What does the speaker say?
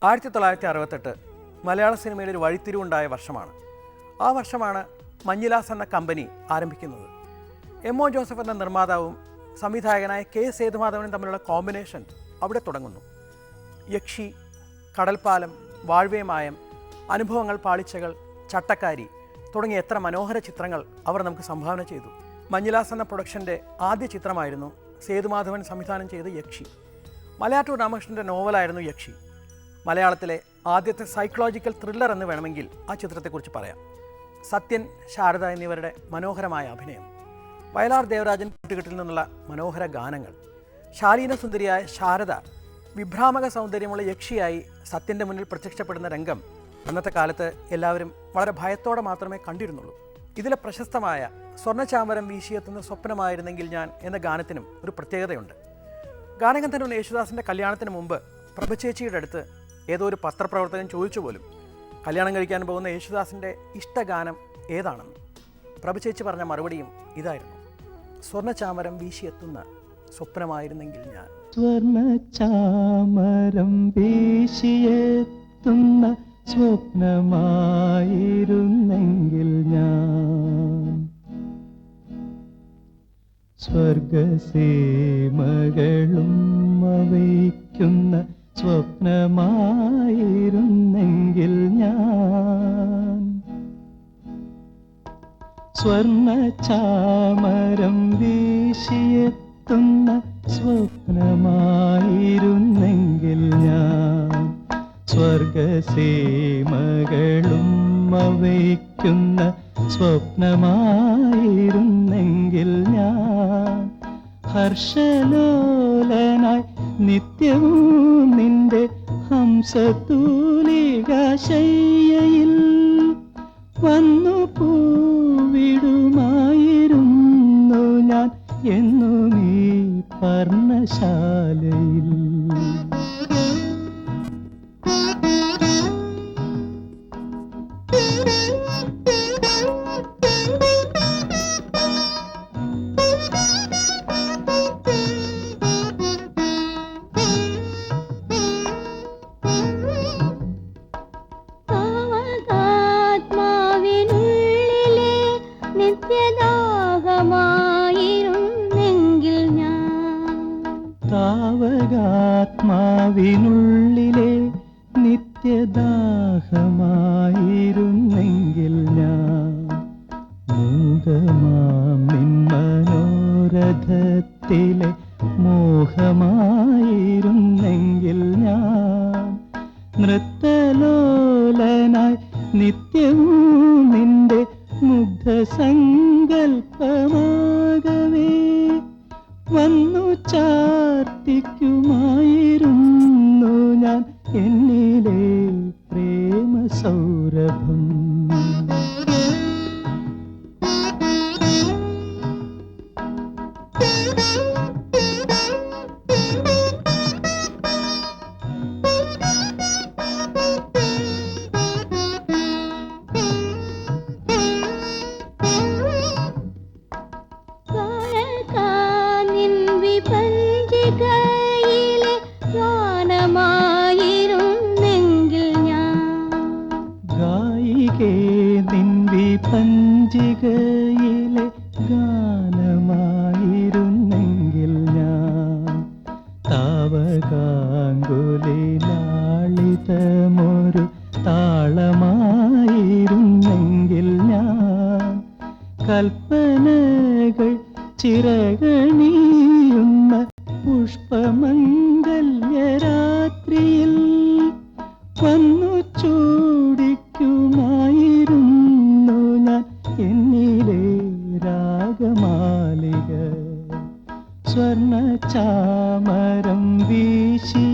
1968 മലയാള സിനിമയിൽ ഒരു വഴിത്തിരിവുണ്ടായ വർഷമാണ്. ആ വർഷമാണ് മഞ്ഞിലാസ് എന്ന കമ്പനി ആരംഭിക്കുന്നത്. എം ഒ ജോസഫ് എന്ന നിർമ്മാതാവും സംവിധായകനായ കെ സേതുമാധവനും തമ്മിലുള്ള കോമ്പിനേഷൻ അവിടെ തുടങ്ങുന്നു. യക്ഷി, കടൽപ്പാലം, വാഴ്വേമായം, അനുഭവങ്ങൾ പാളിച്ചകൾ, ചട്ടക്കാരി തുടങ്ങിയ എത്ര മനോഹര ചിത്രങ്ങൾ അവർ നമുക്ക് സംഭാവന ചെയ്തു. മഞ്ഞിലാസ് എന്ന പ്രൊഡക്ഷൻ്റെ ആദ്യ ചിത്രമായിരുന്നു സേതുമാധവൻ സംവിധാനം ചെയ്ത യക്ഷി. മലയാറ്റൂർ രാമകൃഷ്ണൻ്റെ നോവലായിരുന്നു യക്ഷി. മലയാളത്തിലെ ആദ്യത്തെ സൈക്കോളജിക്കൽ ത്രില്ലർ എന്ന് വേണമെങ്കിൽ ആ ചിത്രത്തെക്കുറിച്ച് പറയാം. സത്യൻ, ശാരദ എന്നിവരുടെ മനോഹരമായ അഭിനയം, വയലാർ ദേവരാജൻ കൂട്ടുകെട്ടിൽ നിന്നുള്ള മനോഹര ഗാനങ്ങൾ, ശാലീനസുന്ദരിയായ ശാരദ വിഭ്രാമക സൗന്ദര്യമുള്ള യക്ഷിയായി സത്യൻ്റെ മുന്നിൽ പ്രത്യക്ഷപ്പെടുന്ന രംഗം അന്നത്തെ കാലത്ത് എല്ലാവരും വളരെ ഭയത്തോടെ മാത്രമേ കണ്ടിരുന്നുള്ളൂ. ഇതിലെ പ്രശസ്തമായ സ്വർണ്ണചാമരം വീശിയെത്തുന്ന സ്വപ്നമായിരുന്നെങ്കിൽ ഞാൻ എന്ന ഗാനത്തിനും ഒരു പ്രത്യേകതയുണ്ട്. ഗാനഗന്ധർവൻ യേശുദാസിൻ്റെ കല്യാണത്തിന് മുമ്പ് പ്രഭചേച്ചിയുടെ അടുത്ത് ഏതോ ഒരു പത്രപ്രവർത്തകൻ ചോദിച്ചു പോലും കല്യാണം കഴിക്കാൻ പോകുന്ന യേശുദാസിൻ്റെ ഇഷ്ടഗാനം ഏതാണെന്ന്. പ്രഭചേച്ചി പറഞ്ഞ മറുപടിയും ഇതായിരുന്നു: സ്വർണ്ണചാമരം വീശിയെത്തുന്ന സ്വപ്നമായിരുന്നെങ്കിൽ ഞാൻ. സ്വർണ്ണചാമരം വീശിയെത്തുന്ന സ്വപ്നമായിരുന്നെങ്കിൽ ഞാൻ, സ്വർഗസീമകളും അവയ്ക്കുന്ന സ്വപ്നമായിരുന്നെങ്കിൽ ഞാൻ, സ്വർണ്ണചാമരം വീശിയെത്തുന്ന സ്വപ്നമായിരുന്നെങ്കിൽ ഞാൻ, സ്വർഗസീമകളും അവയ്ക്കുന്ന സ്വപ്നമായിരുന്നെങ്കിൽ ഞാൻ, ഹർഷലോലനായി നിത്യവും നിന്റെ ഹംസതൂലികാശയ്യയിൽ വന്നു പൂവിടുമായിരുന്നു ഞാൻ എന്നും ഈ പർണശാലയിൽ. താവകാത്മാവിനുള്ളിലെ നിത്യദാഹമായിരുന്നെങ്കിൽ ഞാൻ, മൂകമാം നിൻ മനോരഥത്തിലെ മോഹമായിരുന്നെങ്കിൽ ഞാൻ, നൃത്തലോലനായി നിത്യവും നിന്റെ മുഗ്ധസങ്കൽപ്പമാകവേ വന്നു ചാർത്തിക്കുമായിരുന്നു ഞാൻ എന്നിലെ പ്രേമ സൗരഭം. പഞ്ചികയിലെ ഗാനമായിരുന്നെങ്കിൽ ഞാൻ, താവകാങ്കുലിലാളിതമൊരു താളമായിരുന്നെങ്കിൽ ഞാൻ, കൽപ്പനകൾ ചിറകണിയുന്ന പുഷ്പമംഗല്യരാത്രിയിൽ വന്നു ചൂടിക്കുമായിരുന്നു ഞാൻ എന്നിലെ രാഗമാലിക. സ്വർണ്ണചാമരം വീശി